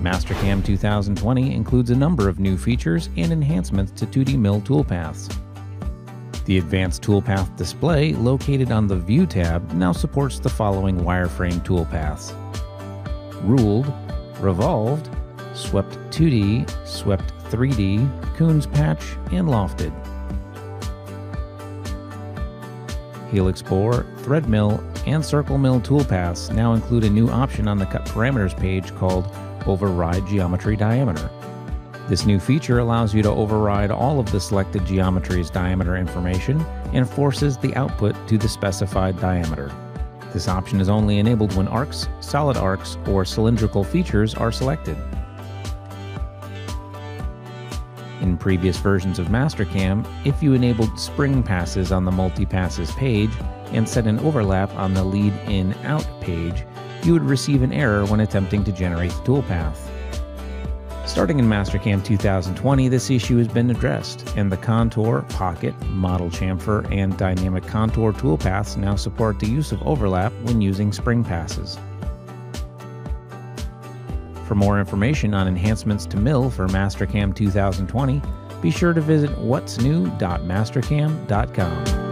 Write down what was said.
Mastercam 2020 includes a number of new features and enhancements to 2D mill toolpaths. The Advanced Toolpath display, located on the View tab, now supports the following wireframe toolpaths: ruled, revolved, swept 2D, swept 3D, Coon's patch, and lofted. Helix bore, thread mill, and circle mill toolpaths now include a new option on the Cut Parameters page called Override Geometry Diameter. This new feature allows you to override all of the selected geometry's diameter information and forces the output to the specified diameter. This option is only enabled when arcs, solid arcs, or cylindrical features are selected. In previous versions of Mastercam, if you enabled spring passes on the multi-passes page and set an overlap on the lead in-out page, you would receive an error when attempting to generate the toolpath. Starting in Mastercam 2020, this issue has been addressed, and the Contour, Pocket, Model Chamfer, and Dynamic Contour toolpaths now support the use of overlap when using spring passes. For more information on enhancements to mill for Mastercam 2020, be sure to visit whatsnew.mastercam.com.